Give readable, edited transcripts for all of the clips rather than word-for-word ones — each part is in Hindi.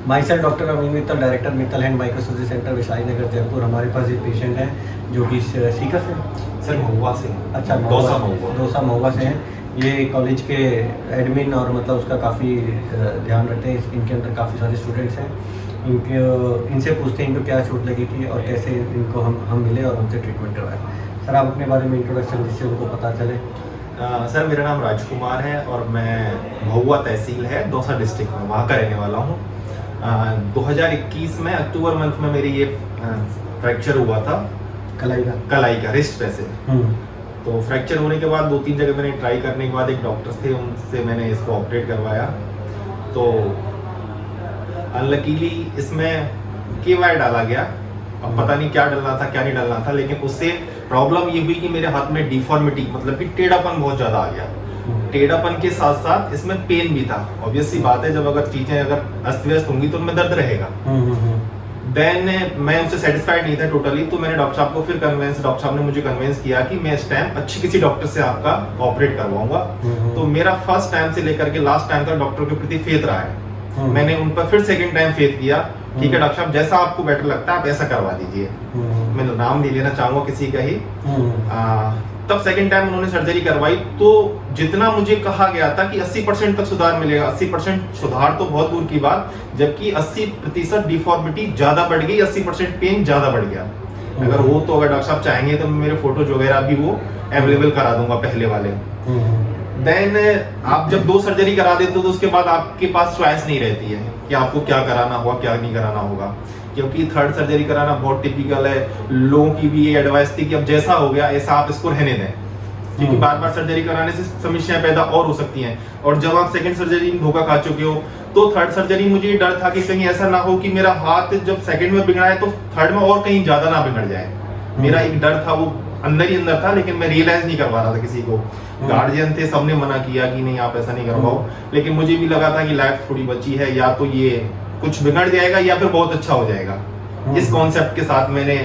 My self doctor Amin Mittal, director Mittal hand microsurgery centre Vaishali Nagar Jaipur. हमारे पास एक पेशेंट है जो कि सीकर से, सर महुआ से। अच्छा दौसा महुआ से हैं। ये कॉलेज के एडमिन और मतलब उसका काफ़ी ध्यान रखते हैं। इनके अंदर काफ़ी सारे स्टूडेंट्स हैं। इनसे पूछते हैं इनको क्या चोट लगी थी और कैसे इनको हम मिले और उनसे ट्रीटमेंट करवाया। सर आप अपने बारे में इंट्रोडक्शन जिससे उनको पता चले। सर मेरा नाम राजकुमार है और मैं महुआ तहसील है दौसा डिस्ट्रिक्ट में, वहाँ का रहने वाला हूँ। 2021 में अक्टूबर मंथ में मेरी ये फ्रैक्चर हुआ था कलाई का रिस्ट पे से। तो फ्रैक्चर होने के बाद 2-3 जगह मैंने ट्राई करने के बाद एक डॉक्टर थे, उनसे मैंने इसको ऑपरेट करवाया। तो अनलकीली इसमें KY डाला गया। अब पता नहीं क्या डलना था क्या नहीं डलना था, लेकिन उससे प्रॉब्लम ये हुई कि मेरे हाथ में डिफॉर्मिटी मतलब कि टेढ़ापन बहुत ज्यादा आ गया। टेढ़ापन के साथ साथ इसमें पेन भी था। ऑब्वियस सी बात है, जब अगर चीजें अगर अस्त व्यस्त होंगी तो उनमें दर्द रहेगा। देन मैं उससे सेटिस्फाइड नहीं था टोटली, तो मैंने डॉक्टर साहब को फिर डॉक्टर साहब ने मुझे कन्विंस किया कि मैं इस टाइम अच्छी किसी डॉक्टर से आपका ऑपरेट करवाऊंगा। तो मेरा फर्स्ट टाइम से लेकर के लास्ट टाइम तक डॉक्टर के प्रति फेथ रहा है। मैंने उन पर फिर सेकंड टाइम फेथ किया। ठीक है डॉक्टर साहब, जैसा आपको बेटर लगता है आप ऐसा करवा दीजिए। मैं नाम नहीं लेना चाहूंगा किसी का ही। तब सेकंड टाइम उन्होंने सर्जरी करवाई, तो जितना मुझे कहा गया था कि 80% तक सुधार मिलेगा, 80% सुधार तो बहुत दूर की बात, जबकि 80% डिफॉर्मिटी ज्यादा बढ़ गई, 80% पेन ज्यादा बढ़ गया। अगर वो तो अगर डॉक्टर साहब चाहेंगे तो मेरे फोटोज वगैरह भी वो अवेलेबल करा दूंगा पहले वाले। देन आप जब 2 सर्जरी करा देते हो तो उसके बाद आपके पास चॉइस नहीं रहती है कि आपको क्या कराना होगा क्या नहीं कराना होगा, क्योंकि 3rd सर्जरी कराना बहुत टिपिकल है। लोगों की भी ये एडवाइस थी कि अब जैसा हो गया ऐसा आप इसको रहने दें, क्योंकि बार-बार सर्जरी कराने से समस्याएं पैदा और हो सकती हैं। और जब आप 2nd सर्जरी में धोखा खा चुके हो तो 3rd सर्जरी मुझे डर था कि कहीं ऐसा ना हो कि मेरा हाथ जब 2nd में बिगड़ा है तो 3rd में और कहीं ज्यादा ना बिगड़ जाए। मेरा एक डर था, वो अंदर ही अंदर था, लेकिन मैं रियलाइज नहीं करवा रहा था किसी को। गार्जियन थे, सबने मना किया कि नहीं आप ऐसा नहीं करवाओ, लेकिन मुझे भी लगा था कि लाइफ थोड़ी बची है, या तो ये कुछ बिगड़ जाएगा या फिर बहुत अच्छा हो जाएगा। इस कॉन्सेप्ट के साथ मैंने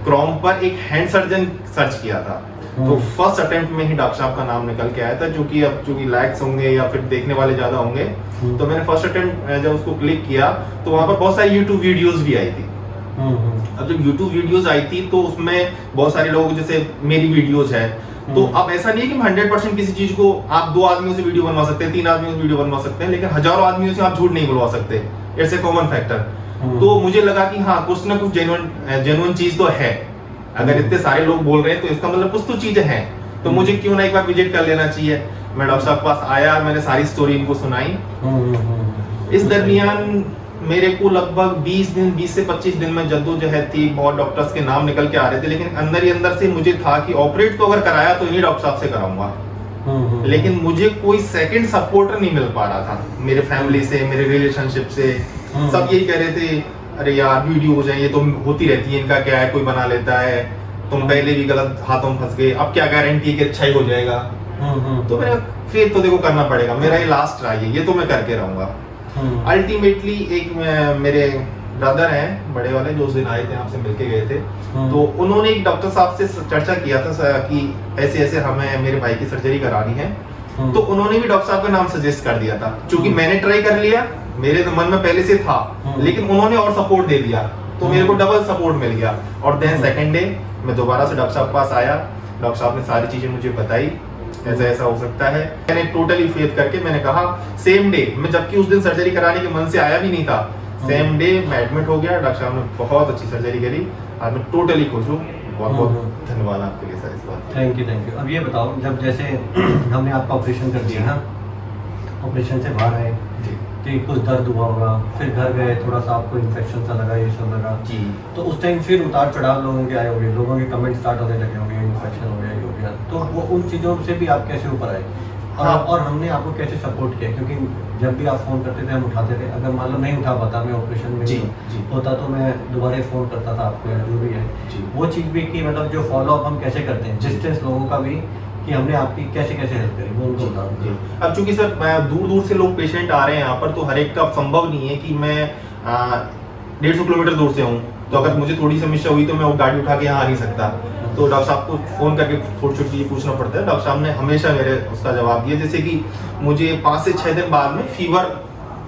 क्रोम पर एक हैंड सर्जन सर्च किया था। तो फर्स्ट अटेम्प्ट में ही डॉक्टर साहब का नाम निकल के आया था, जो कि अब चूंकि लाइक्स होंगे या फिर देखने वाले ज्यादा होंगे, तो मैंने फर्स्ट अटेम्प्ट जब उसको क्लिक किया तो वहां पर बहुत सारी यूट्यूब वीडियोस भी आई थी। अब जब YouTube वीडियोस आई थी तो उसमें बहुत सारे लोग, जैसे मेरी वीडियोस है, तो अब ऐसा नहीं है कि 100% किसी चीज को आप 2 आदमियों से वीडियो बनवा सकते हैं, 3 आदमियों से वीडियो बनवा सकते हैं, लेकिन हजारों आदमियों से आप झूठ नहीं बुलवा सकते। It's a common factor. तो मुझे लगा कि हाँ कुछ ना कुछ जेन्युइन चीज तो है। अगर इतने सारे लोग बोल रहे हैं तो इसका मतलब कुछ तो चीजें हैं, तो मुझे क्यों ना एक बार विजिट कर लेना चाहिए। मैं डॉक्टर साहब के पास आया और मैंने सारी स्टोरी इनको सुनाई। इस दरमियान मेरे को लगभग 20 से 25 दिन में जद्दोजहद थी। बहुत डॉक्टर्स के नाम निकल के आ रहे थे, लेकिन अंदर ही अंदर से मुझे था कि ऑपरेट तो अगर कराया तो इन्हीं डॉक्टर साहब से कराऊंगा। लेकिन मुझे कोई सेकंड सपोर्टर नहीं मिल पा रहा था मेरे फैमिली से, मेरे रिलेशनशिप से। सब यही कह रहे थे अरे यार वीडियो हो जाए, ये तो होती रहती है, इनका क्या है, कोई बना लेता है, तुम पहले भी गलत हाथों में फंस गए, अब क्या गारंटी कि अच्छा ही हो जाएगा। तो मेरा फिर तो देखो करना पड़ेगा, मेरा ये लास्ट ट्राई है, ये तो मैं करके रहूंगा। अल्टीमेटली एक मेरे ब्रदर हैं बड़े वाले, जो उस दिन आए थे आपसे मिलके गए थे, तो उन्होंने एक डॉक्टर साहब से चर्चा किया था कि ऐसे ऐसे हमें मेरे भाई की सर्जरी करानी है। तो उन्होंने भी डॉक्टर साहब का नाम सजेस्ट कर दिया था, क्योंकि मैंने ट्राई कर लिया, मेरे तो मन में पहले से था, लेकिन उन्होंने और सपोर्ट दे दिया, तो मेरे को डबल सपोर्ट मिल गया। और देन सेकंड डे मैं दोबारा से डॉक्टर साहब के पास आया, डॉक्टर साहब ने सारी चीजें मुझे बताई, ऐसा ऐसा हो सकता है। मैंने टोटली फेथ करके मैंने कहा सेम डे, मैं जबकि उस दिन सर्जरी कराने के मन से आया भी नहीं था, सेम डे मैं एडमिट हो गया। डॉक्टर साहब ने बहुत अच्छी सर्जरी करी और मैं टोटली खुश हूँ। बहुत बहुत धन्यवाद आपके लिए सर इस बात। Thank you. अब ये बताओ, जब जैसे हमने आपका ऑपरेशन कर दिया ना, ऑपरेशन से बाहर आए तो कुछ दर्द हुआ होगा, फिर घर गए, थोड़ा सा आपको इन्फेक्शन सा लगा, ये सब लगा जी, तो उस टाइम फिर उतार चढ़ाव लोगों के आए होंगे, लोगों के कमेंट स्टार्ट होने लगे होंगे, इन्फेक्शन हो गया, ये हो गया, तो वो उन चीज़ों से भी आप कैसे ऊपर आए? और हमने आपको कैसे सपोर्ट किया? क्योंकि जब भी आप फ़ोन करते थे हम उठाते थे, अगर मान लो नहीं उठा पाता, मैं ऑपरेशन में जी होता तो मैं दोबारा फ़ोन करता था आपको, जो भी है वो चीज़ भी कि मतलब जो फॉलोअप हम कैसे करते हैं, डिस्टेंस लोगों का भी, कि हमने आपकी कैसे कैसे हेल्प करी वो उनको बता दीजिए। अब चूंकि सर दूर दूर से लोग पेशेंट आ रहे हैं यहाँ पर, तो हर एक का संभव नहीं है कि मैं 150 किलोमीटर दूर से हूँ, तो अगर मुझे थोड़ी समस्या हुई तो मैं वो गाड़ी उठा के यहाँ आ नहीं सकता, तो डॉक्टर साहब को फ़ोन करके छोटी छोटी चीज़ पूछना पड़ता है। डॉक्टर साहब ने हमेशा मेरे उसका जवाब दिया, जैसे कि मुझे 5 से 6 दिन बाद में फीवर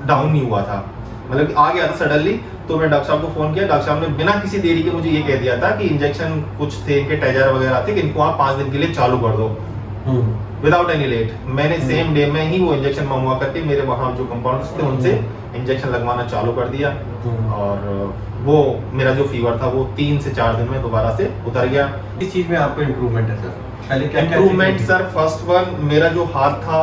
डाउन नहीं हुआ था, मतलब आ गया था सडनली। तो मैं डॉक्टर साहब को फोन किया, डॉक्टर साहब ने बिना किसी देरी के मुझे ये कह दिया था कि इंजेक्शन कुछ थे इनके टेजर वगैरह थे कि इनको आप 5 दिन के लिए चालू कर दो विदाउट एनी लेट। मैंने सेम डे में ही वो इंजेक्शन मंगवा करके मेरे वहाँ जो कंपाउंडर्स थे उनसे इंजेक्शन लगवाना चालू कर दिया। और वो मेरा जो फीवर था वो 3 से 4 दिन में दोबारा से उतर गया। इस चीज में आपको इम्प्रूवमेंट है सर? पहले क्या इम्प्रूवमेंट सर, फर्स्ट वन मेरा जो हाथ था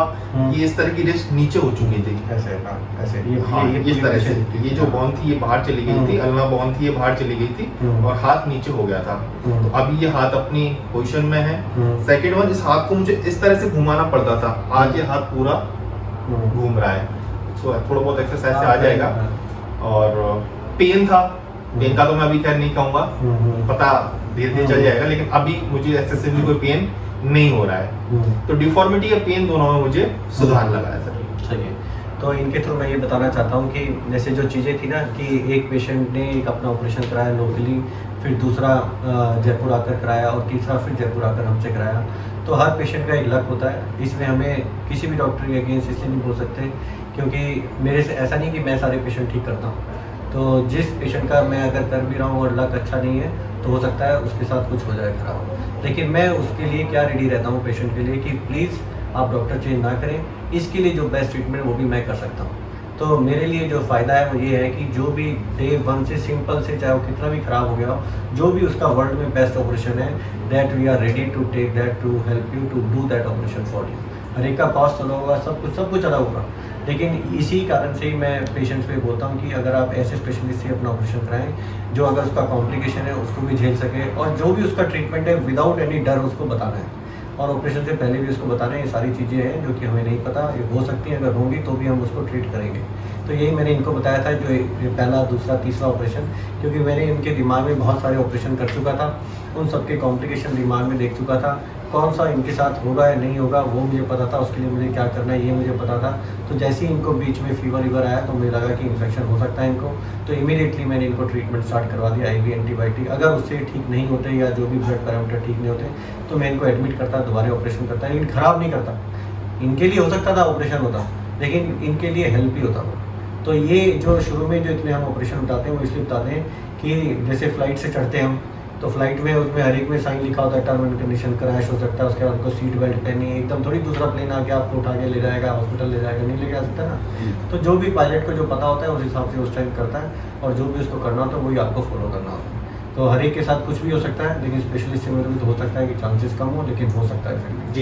ये इस तरह की रिस्ट नीचे हो चुकी थी, ऐसे ऐसे ये इस तरह से। ये जो बॉन थी ये बाहर चली गई थी, अल्ना बॉन थी ये बाहर चली गई थी और हाथ नीचे हो गया था। तो अभी ये हाथ अपनी पोजीशन में है। सेकंड वन, इस हाथ को मुझे इस तरह से घुमाना पड़ता था, आज ये हाथ पूरा घूम रहा है। सो थोड़ा बहुत एक्सरसाइज से आ जाएगा। और पेन था, पेन का तो मैं अभी खैर नहीं कहूँगा, पता धीरे धीरे चल जाएगा, लेकिन अभी मुझे एक्सेसिवली कोई पेन नहीं हो रहा है। तो डिफॉर्मिटी या पेन दोनों में मुझे सुधार लगा है सर। सही है। तो इनके थ्रू मैं ये बताना चाहता हूँ कि जैसे जो चीज़ें थी ना कि एक पेशेंट ने एक अपना ऑपरेशन कराया लोकली, फिर दूसरा जयपुर आकर कराया और तीसरा फिर जयपुर आकर हमसे कराया। तो हर पेशेंट का एक लक होता है, इसमें हमें किसी भी डॉक्टर के अगेंस्ट इसलिए नहीं बोल सकते क्योंकि मेरे से ऐसा नहीं कि मैं सारे पेशेंट ठीक करता हूँ। तो जिस पेशेंट का मैं अगर कर भी रहा हूँ और लक अच्छा नहीं है तो हो सकता है उसके साथ कुछ हो जाए खराब, लेकिन मैं उसके लिए क्या रेडी रहता हूँ पेशेंट के लिए कि प्लीज़ आप डॉक्टर चेंज ना करें, इसके लिए जो बेस्ट ट्रीटमेंट वो भी मैं कर सकता हूँ। तो मेरे लिए जो फ़ायदा है वो ये है कि जो भी डे 1 से सिंपल से चाहे वो कितना भी ख़राब हो गया हो, जो भी उसका वर्ल्ड में बेस्ट ऑपरेशन है, that we are ready to take that to help you to do that operation for you. हर एक का कॉस्ट अलग होगा, सब कुछ अलग होगा, लेकिन इसी कारण से ही मैं पेशेंट्स पे बोलता हूँ कि अगर आप ऐसे स्पेशलिस्ट से अपना ऑपरेशन कराएं जो अगर उसका कॉम्प्लिकेशन है उसको भी झेल सके और जो भी उसका ट्रीटमेंट है विदाउट एनी डर उसको बताना है और ऑपरेशन से पहले भी उसको बताना है। ये सारी चीज़ें हैं जो कि हमें नहीं पता, ये हो सकती हैं, अगर होंगी तो भी हम उसको ट्रीट करेंगे। तो यही मैंने इनको बताया था, जो ये पहला दूसरा तीसरा ऑपरेशन, क्योंकि मैंने इनके दिमाग में बहुत सारे ऑपरेशन कर चुका था, उन सबके कॉम्प्लिकेशन दिमाग में देख चुका था, कौन सा इनके साथ होगा या नहीं होगा वो मुझे पता था, उसके लिए मुझे क्या करना है ये मुझे पता था। तो जैसे ही इनको बीच में फीवर आया तो मुझे लगा कि इन्फेक्शन हो सकता है इनको, तो इमीडिएटली मैंने इनको ट्रीटमेंट स्टार्ट करवा दिया, IV एंटीबायोटिक। अगर उससे ठीक नहीं होते या जो भी ब्लड पैरामीटर ठीक नहीं होते तो मैं इनको एडमिट करता, दोबारा ऑपरेशन करता, लेकिन ख़राब नहीं करता। इनके लिए हो सकता था ऑपरेशन होता, लेकिन इनके लिए हेल्प भी होता। तो ये जो शुरू में जो इतने हम ऑपरेशन बताते हैं वो इसलिए बताते हैं कि जैसे फ़्लाइट से चढ़ते हम तो फ्लाइट में उसमें हर एक में साइन लिखा होता है, टर्म एंड कंडीशन, क्रैश हो सकता है, उसके बाद उनको सीट बेल्ट पहनी, एकदम थोड़ी दूसरा प्लेन आके आपको उठा के ले जाएगा, हॉस्पिटल ले जाएगा, नहीं ले जा सकता ना। तो जो भी पायलट को जो पता होता है उस हिसाब से उस टाइम करता है और जो भी उसको करना होता है वही आपको फॉलो करना होता है। तो हर एक के साथ कुछ भी हो सकता है, लेकिन स्पेशलिस्ट से में तो हो सकता है कि चांसेस कम हो, लेकिन हो सकता है फिर भी।